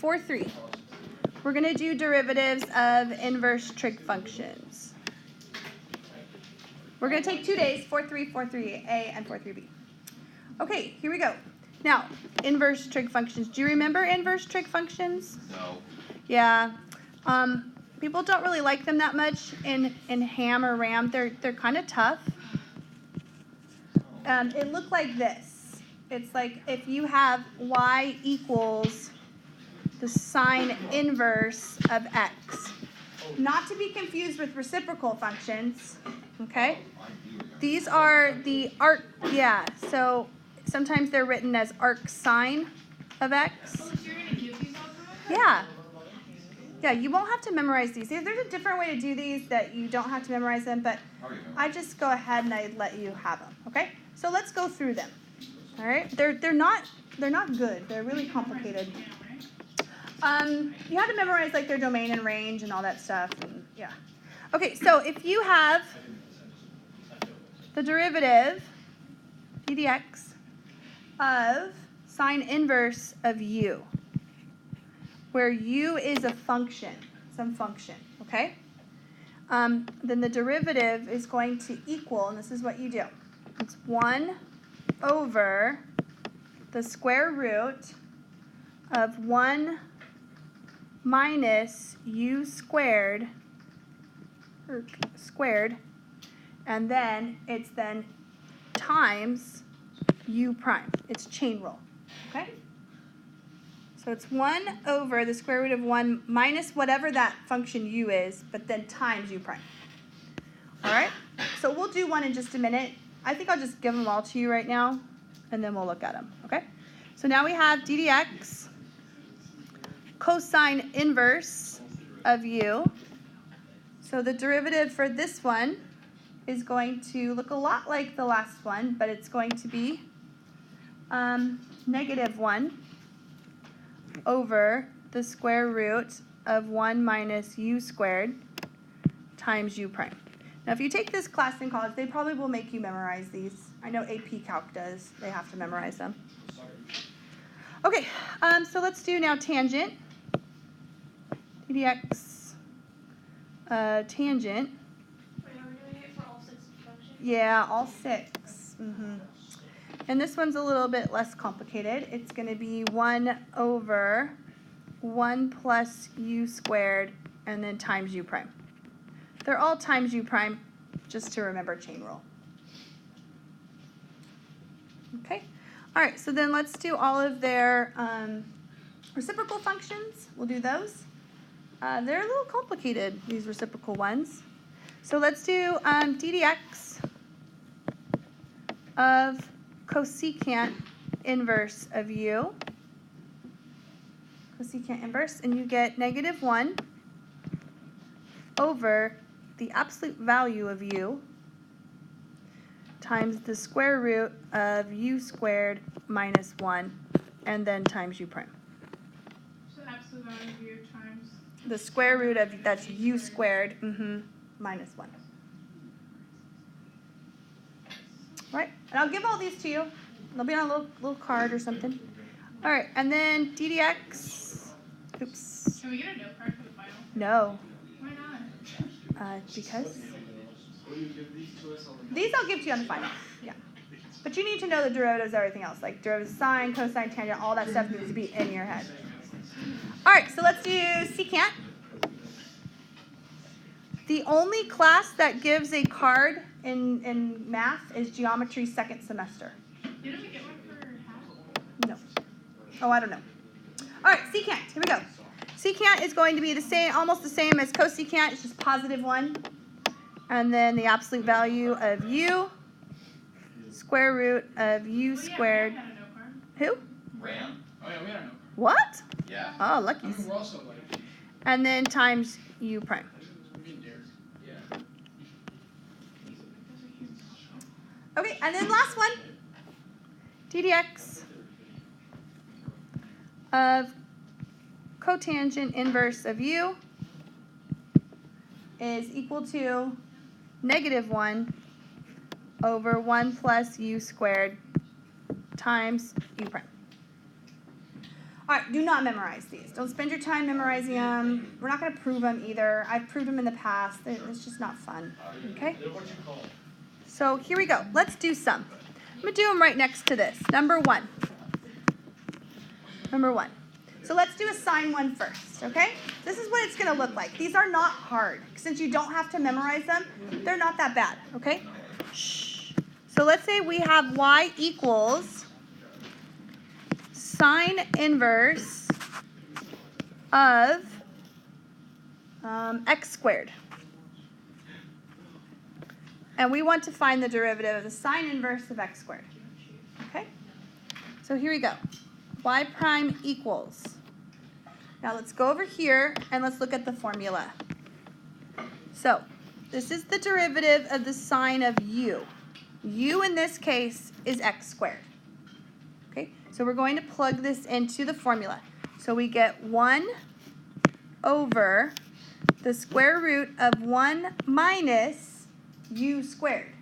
4-3. We're going to do derivatives of inverse trig functions. We're going to take 2 days, 4-3, 4-3A, and 4-3B. Okay, here we go. Now, inverse trig functions. Do you remember inverse trig functions? No. Yeah. People don't really like them that much in ham or ram. They're kind of tough. It looked like this. It's like if you have y equals the sine inverse of x. Not to be confused with reciprocal functions, okay? These are the arc, yeah, so sometimes they're written as arc sine of x. Oh, so you're going to give these all to us? Yeah. Yeah, you won't have to memorize these. There's a different way to do these that you don't have to memorize them, but I just go ahead and I let you have them, okay? So let's go through them. All right? They're not good. They're really complicated. You have to memorize like their domain and range and all that stuff, and yeah. Okay, so if you have the derivative d dx of sine inverse of u, where u is a function, some function, okay? Then the derivative is going to equal, and this is what you do. It's 1 over the square root of 1 minus u squared, and then it's times u prime. It's chain rule, okay? So it's 1 over the square root of 1 minus whatever that function u is, but then times u prime. All right? So we'll do one in just a minute. I think I'll just give them all to you right now, and then we'll look at them, okay? So now we have d dx cosine inverse of u. So the derivative for this one is going to look a lot like the last one, but it's going to be negative 1 over the square root of 1 minus u squared times u prime. Now, if you take this class in college, they probably will make you memorize these. I know AP Calc does. They have to memorize them. Okay, so let's do now tangent. d dx tangent. Wait, are we doing it for all 6 functions? Yeah, all 6. And this one's a little bit less complicated. It's going to be 1 over 1 plus u squared and then times u prime. They're all times u prime, just to remember chain rule. Okay. All right, so then let's do all of their reciprocal functions. We'll do those. They're a little complicated, these reciprocal ones. So let's do d dx of cosecant inverse of u. Cosecant inverse, and you get negative 1 over the absolute value of u times the square root of u squared minus 1, and then times u prime. So absolute value of u times The square root of, that's u squared, minus 1. Right, and I'll give all these to you. They'll be on a little card or something. All right, and then d dx, oops, Can we get a note card for the final? no, Why not? because these I'll give to you on the final, yeah. But you need to know the derivatives of everything else, like derivatives of sine, cosine, tangent, all that stuff needs to be in your head. All right, so let's do secant. The only class that gives a card in math is geometry second semester. Didn't we get one for half? No. Oh, I don't know. All right, secant. Here we go. Secant is going to be the same, almost the same as cosecant. It's just positive 1. And then the absolute value of u, square root of u squared. Ram had a note card. Who? Ram? Oh yeah, we had a note. What? Yeah. Oh, lucky. We're also like, And then times u prime. me and Derek. Yeah. Okay, and then last one. d dx of cotangent inverse of u is equal to negative 1 over 1 plus u squared times u prime. All right, do not memorize these. Don't spend your time memorizing them. We're not going to prove them either. I've proved them in the past. It's just not fun, okay? So here we go. Let's do some. I'm going to do them right next to this. Number one. So let's do a sign one first, okay? This is what it's going to look like. These are not hard. Since you don't have to memorize them, they're not that bad, okay? Shh. So let's say we have y equals sine inverse of x squared. And we want to find the derivative of the sine inverse of x squared. Okay? So here we go. Y prime equals. Now let's go over here and let's look at the formula. So this is the derivative of the sine of u. U in this case is x squared. Okay? So we're going to plug this into the formula. So we get 1 over the square root of 1 minus u squared.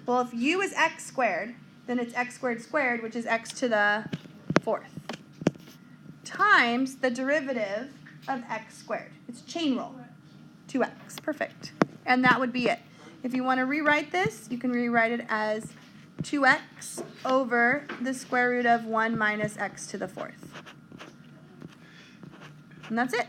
Well, if u is x squared, then it's x squared squared, which is x to the 4th, times the derivative of x squared. It's chain rule. 2x. Perfect. And that would be it. If you want to rewrite this, you can rewrite it as 2x over the square root of 1 minus x to the 4th. And that's it.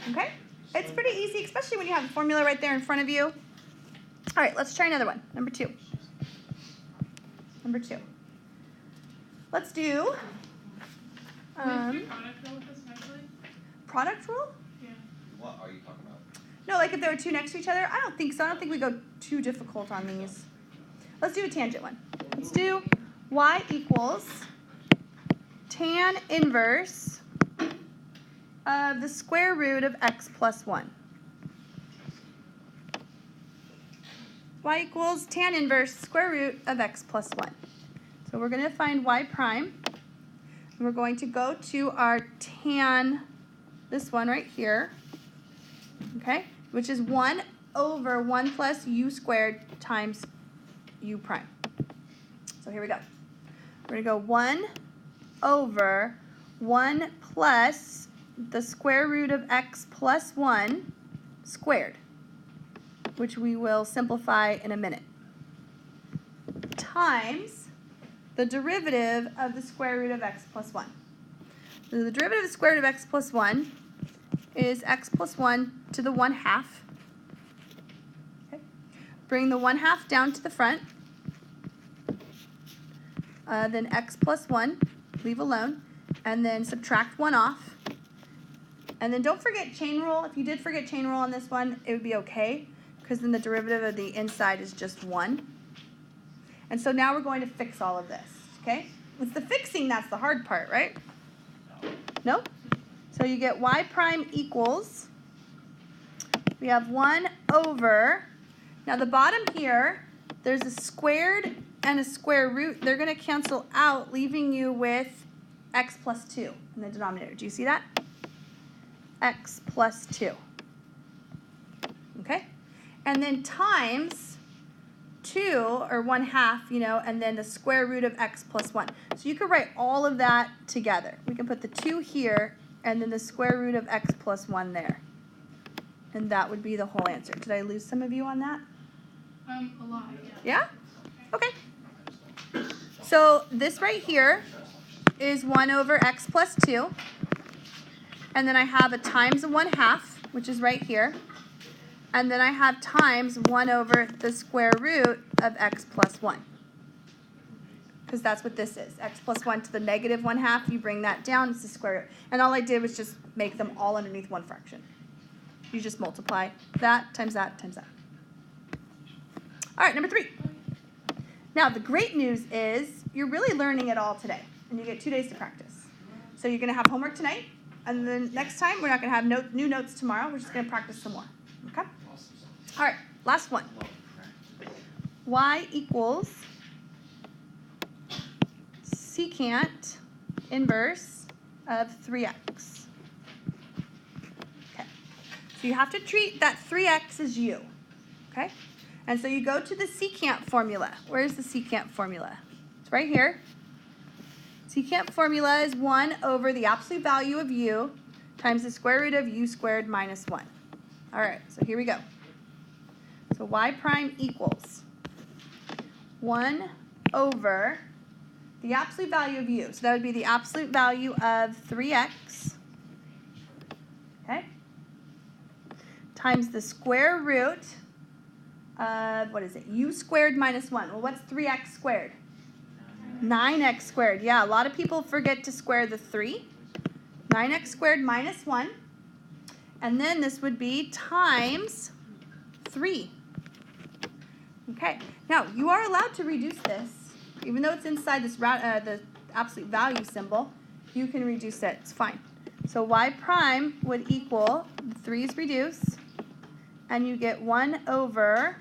Okay? It's pretty easy, especially when you have the formula right there in front of you. All right, let's try another one. Number 2. Let's do Can we do product rule with this eventually? product rule? Yeah. What are you talking about? No, like if there were two next to each other? I don't think so. I don't think we go too difficult on these. Let's do a tangent one. Let's do y equals tan inverse of the square root of x plus 1. Y equals tan inverse square root of x plus 1. So we're going to find y prime. And we're going to go to our tan, this one right here, okay, which is 1 over 1 plus u squared times u prime. So here we go. We're going to go 1 over 1 plus the square root of x plus 1 squared, which we will simplify in a minute, times the derivative of the square root of x plus 1. So the derivative of the square root of x plus 1 is x plus 1 to the 1/2. Okay. Bring the 1/2 down to the front. Then x plus 1, leave alone, and then subtract 1 off. And then don't forget chain rule. If you did forget chain rule on this one, it would be okay, because then the derivative of the inside is just 1. And so now we're going to fix all of this, okay? It's the fixing that's the hard part, right? No? So you get y prime equals, we have 1 over, now the bottom here, there's a squared and a square root. They're going to cancel out, leaving you with x plus 2 in the denominator. Do you see that? X plus 2. Okay? And then times 2, or 1/2, you know, and then the square root of x plus 1. So you could write all of that together. We can put the 2 here, and then the square root of x plus 1 there. And that would be the whole answer. Did I lose some of you on that? A lot, yeah. Yeah? Okay. So this right here is 1 over x plus 2. And then I have a times 1/2, which is right here. And then I have times 1 over the square root of x plus 1. Because that's what this is. X plus 1 to the negative 1/2. You bring that down, it's the square root. And all I did was just make them all underneath one fraction. You just multiply that times that times that. All right, number 3. Now, the great news is you're really learning it all today. And you get 2 days to practice. So you're going to have homework tonight. And then next time, we're not going to have new notes tomorrow. We're just going to practice some more. Okay? All right, last one. Y equals secant inverse of 3x. Okay. So you have to treat that 3x as u. Okay? And so you go to the secant formula. Where's the secant formula? It's right here. secant formula is 1 over the absolute value of u times the square root of u squared minus 1. All right, so here we go. So y prime equals 1 over the absolute value of u. So that would be the absolute value of 3x, okay, times the square root of, what is it, u squared minus 1. Well, what's 3x squared? 9x squared. Yeah, a lot of people forget to square the 3. 9x squared minus 1. And then this would be times 3. Okay, now you are allowed to reduce this. Even though it's inside this the absolute value symbol, you can reduce it. It's fine. So y prime would equal, the 3's reduce, and you get 1 over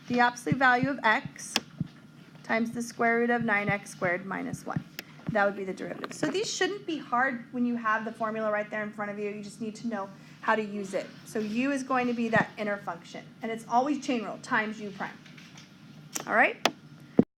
the absolute value of x times the square root of 9x squared minus 1. That would be the derivative. So these shouldn't be hard when you have the formula right there in front of you. You just need to know how to use it. So u is going to be that inner function. And it's always chain rule, times u prime. All right?